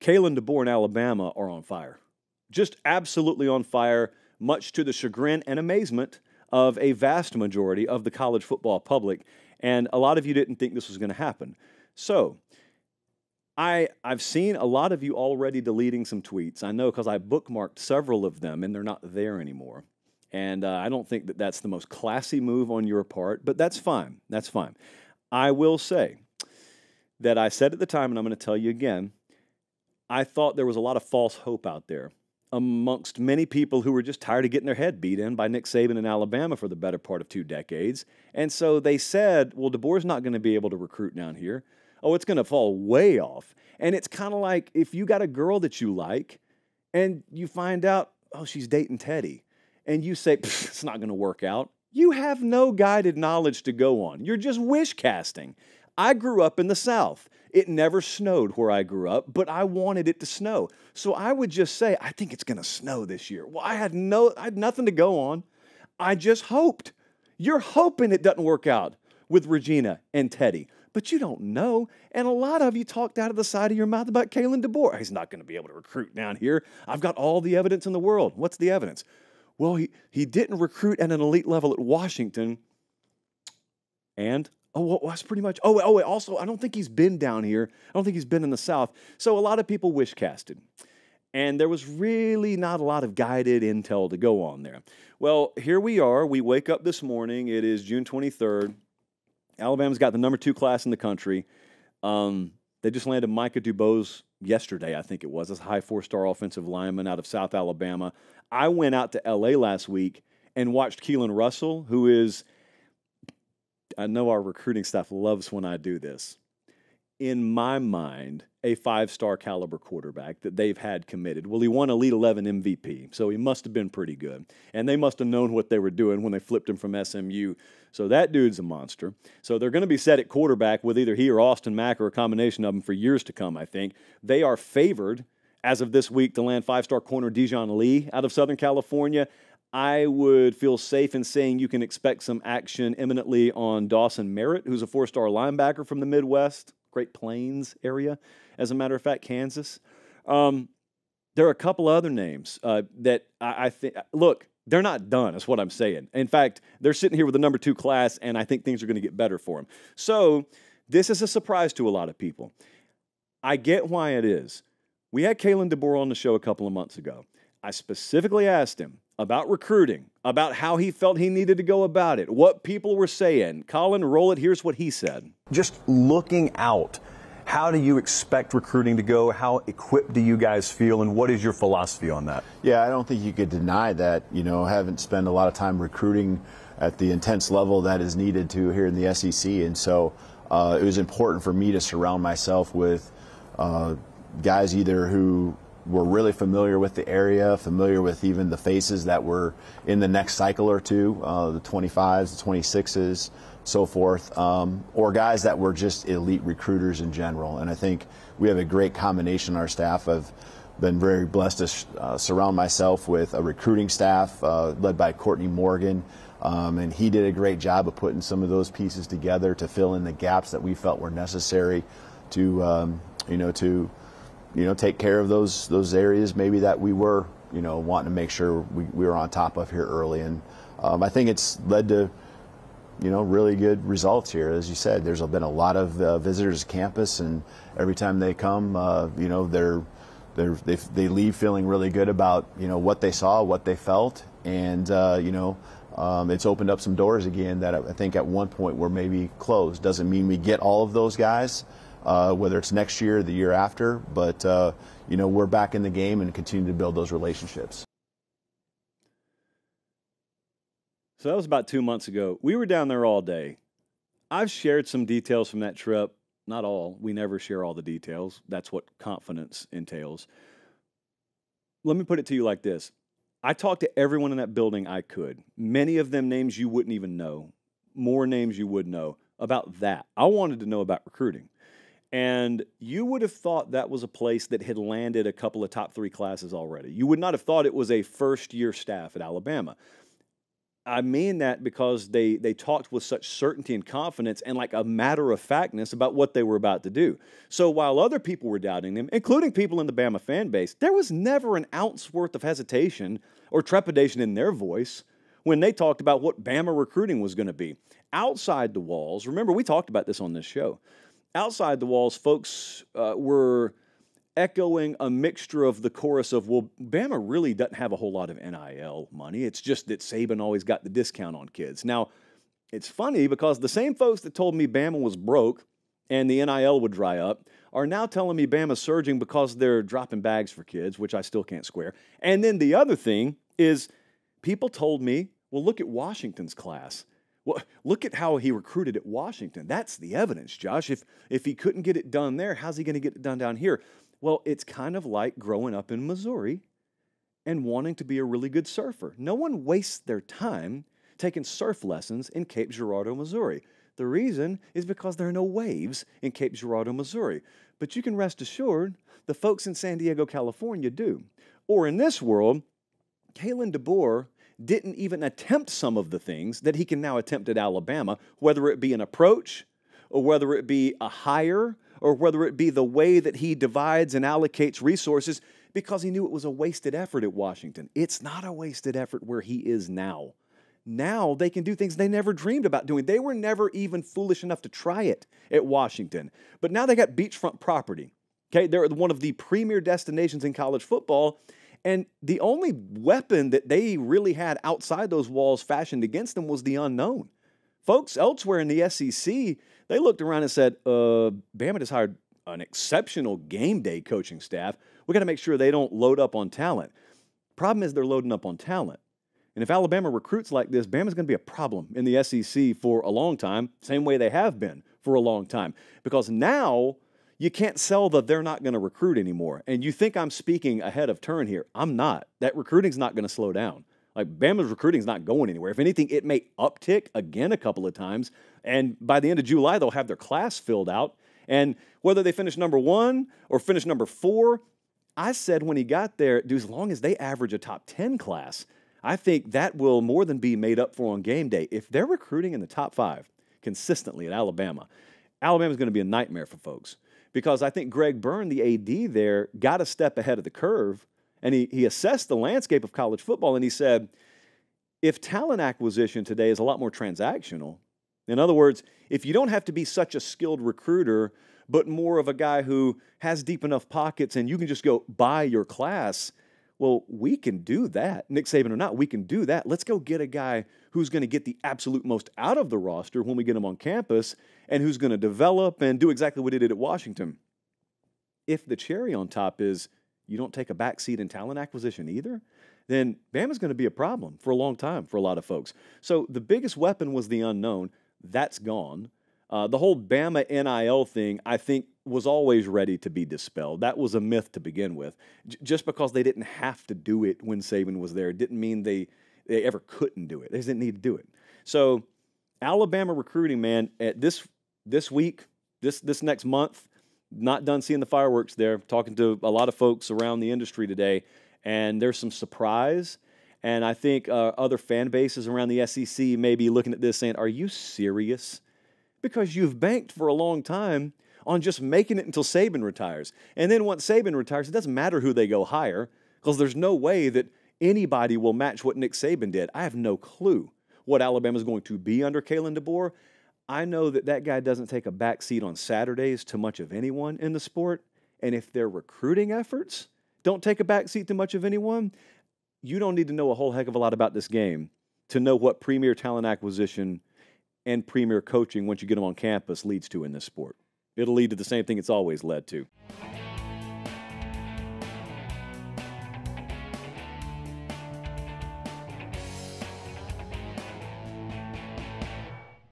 Kalen DeBoer in Alabama are on fire. Just absolutely on fire, much to the chagrin and amazement of a vast majority of the college football public. And a lot of you didn't think this was going to happen. So I've seen a lot of you already deleting some tweets. I know because I bookmarked several of them, and they're not there anymore. And I don't think that that's the most classy move on your part, but that's fine. That's fine. I will say that I said at the time, and I'm going to tell you again, I thought there was a lot of false hope out there amongst many people who were just tired of getting their head beat in by Nick Saban in Alabama for the better part of 2 decades. And so they said, well, DeBoer's not going to be able to recruit down here. Oh, it's going to fall way off. And it's kind of like if you got a girl that you like and you find out, oh, she's dating Teddy, and you say, it's not going to work out. You have no guided knowledge to go on. You're just wish casting. I grew up in the South. It never snowed where I grew up, but I wanted it to snow. So I would just say, I think it's going to snow this year. Well, I had nothing to go on. I just hoped. You're hoping it doesn't work out with Regina and Teddy, but you don't know. And a lot of you talked out of the side of your mouth about Kalen DeBoer. He's not going to be able to recruit down here. I've got all the evidence in the world. What's the evidence? Well, he didn't recruit at an elite level at Washington. And well, that's pretty much. Also, I don't think he's been down here. I don't think he's been in the South. So a lot of people wish casted. And there was really not a lot of guided intel to go on there. Well, here we are. We wake up this morning. It is June 23rd. Alabama's got the number 2 class in the country. They just landed Micah DuBose yesterday, I think it was. As a high 4-star offensive lineman out of South Alabama. I went out to L.A. last week and watched Keelan Russell, who is, I know our recruiting staff loves when I do this, in my mind, a 5-star caliber quarterback that they've had committed. Well, he won Elite 11 MVP, so he must have been pretty good. And they must have known what they were doing when they flipped him from SMU. So that dude's a monster. So they're going to be set at quarterback with either he or Austin Mack or a combination of them for years to come, I think. They are favored, as of this week, to land 5-star corner Dijon Lee out of Southern California. I would feel safe in saying you can expect some action imminently on Dawson Merritt, who's a 4-star linebacker from the Midwest, Great Plains area, as a matter of fact, Kansas. There are a couple other names that I think, look, they're not done, is what I'm saying. In fact, they're sitting here with the number 2 class, and I think things are going to get better for them. So this is a surprise to a lot of people. I get why it is. We had Kalen DeBoer on the show a couple of months ago. I specifically asked him about recruiting, about how he felt he needed to go about it, what people were saying. Colin, roll it. Here's what he said. Just looking out, how do you expect recruiting to go? How equipped do you guys feel, and what is your philosophy on that? Yeah, I don't think you could deny that. You know, I haven't spent a lot of time recruiting at the intense level that is needed to here in the SEC, and so it was important for me to surround myself with guys either who were really familiar with the area, familiar with even the faces that were in the next cycle or two, the 25s, the 26s, so forth, or guys that were just elite recruiters in general. And I think we have a great combination on our staff. I've been very blessed to surround myself with a recruiting staff led by Courtney Morgan, and he did a great job of putting some of those pieces together to fill in the gaps that we felt were necessary to, take care of those areas maybe that we were, wanting to make sure we were on top of here early. And I think it's led to, really good results here. As you said, there's been a lot of visitors to campus, and every time they come, they leave feeling really good about, what they saw, what they felt, and, it's opened up some doors again that I think at one point were maybe closed. Doesn't mean we get all of those guys, whether it's next year or the year after, but, we're back in the game and continue to build those relationships. So that was about 2 months ago. We were down there all day. I've shared some details from that trip. Not all. We never share all the details. That's what confidence entails. Let me put it to you like this. I talked to everyone in that building I could. Many of them names you wouldn't even know. More names you would know about that. I wanted to know about recruiting. And you would have thought that was a place that had landed a couple of top 3 classes already. You would not have thought it was a first-year staff at Alabama. I mean that because they talked with such certainty and confidence and like a matter of factness about what they were about to do. So while other people were doubting them, including people in the Bama fan base, there was never an ounce worth of hesitation or trepidation in their voice when they talked about what Bama recruiting was going to be. Outside the walls, remember we talked about this on this show, outside the walls, folks were echoing a mixture of the chorus of, well, Bama really doesn't have a whole lot of NIL money. It's just that Saban always got the discount on kids. Now, it's funny because the same folks that told me Bama was broke and the NIL would dry up are now telling me Bama's surging because they're dropping bags for kids, which I still can't square. And then the other thing is people told me, well, look at Washington's class. Well, look at how he recruited at Washington. That's the evidence, Josh. If he couldn't get it done there, how's he going to get it done down here? Well, it's kind of like growing up in Missouri and wanting to be a really good surfer. No one wastes their time taking surf lessons in Cape Girardeau, Missouri. The reason is because there are no waves in Cape Girardeau, Missouri. But you can rest assured the folks in San Diego, California do. Or in this world, Kalen DeBoer didn't even attempt some of the things that he can now attempt at Alabama, whether it be an approach or whether it be a hire or whether it be the way that he divides and allocates resources, because he knew it was a wasted effort at Washington. It's not a wasted effort where he is now. Now they can do things they never dreamed about doing. They were never even foolish enough to try it at Washington. But now they got beachfront property. Okay, they're one of the premier destinations in college football, and the only weapon that they really had outside those walls fashioned against them was the unknown. Folks elsewhere in the SEC, they looked around and said, Bama just hired an exceptional game day coaching staff. We got to make sure they don't load up on talent. Problem is they're loading up on talent. And if Alabama recruits like this, Bama's going to be a problem in the SEC for a long time, same way they have been for a long time. Because now you can't sell the they're not going to recruit anymore. And you think I'm speaking ahead of turn here. I'm not. That recruiting's not going to slow down. Like, Bama's recruiting's not going anywhere. If anything, it may uptick again a couple of times. And by the end of July, they'll have their class filled out. And whether they finish number 1 or finish number 4, I said when he got there, dude, as long as they average a top 10 class, I think that will more than be made up for on game day. If they're recruiting in the top 5 consistently at Alabama, Alabama's going to be a nightmare for folks. Because I think Greg Byrne, the AD there, got a step ahead of the curve. And he assessed the landscape of college football, and he said, if talent acquisition today is a lot more transactional, in other words, if you don't have to be such a skilled recruiter, but more of a guy who has deep enough pockets and you can just go buy your class, well, we can do that. Nick Saban or not, we can do that. Let's go get a guy who's going to get the absolute most out of the roster when we get him on campus and who's going to develop and do exactly what he did at Washington. If the cherry on top is you don't take a back seat in talent acquisition either, then Bama's going to be a problem for a long time for a lot of folks. So the biggest weapon was the unknown. That's gone. The whole Bama NIL thing, I think, was always ready to be dispelled. That was a myth to begin with. Just because they didn't have to do it when Saban was there didn't mean they ever couldn't do it. They didn't need to do it. So Alabama recruiting, man, at this week, this next month, not done seeing the fireworks there. Talking to a lot of folks around the industry today, and there's some surprise. And I think other fan bases around the SEC may be looking at this saying, are you serious? Because you've banked for a long time on just making it until Saban retires. And then once Saban retires, it doesn't matter who they go hire, because there's no way that anybody will match what Nick Saban did. I have no clue what Alabama's going to be under Kalen DeBoer. I know that guy doesn't take a back seat on Saturdays to much of anyone in the sport. And if their recruiting efforts don't take a back seat to much of anyone, you don't need to know a whole heck of a lot about this game to know what premier talent acquisition and premier coaching, once you get them on campus, leads to in this sport. It'll lead to the same thing it's always led to.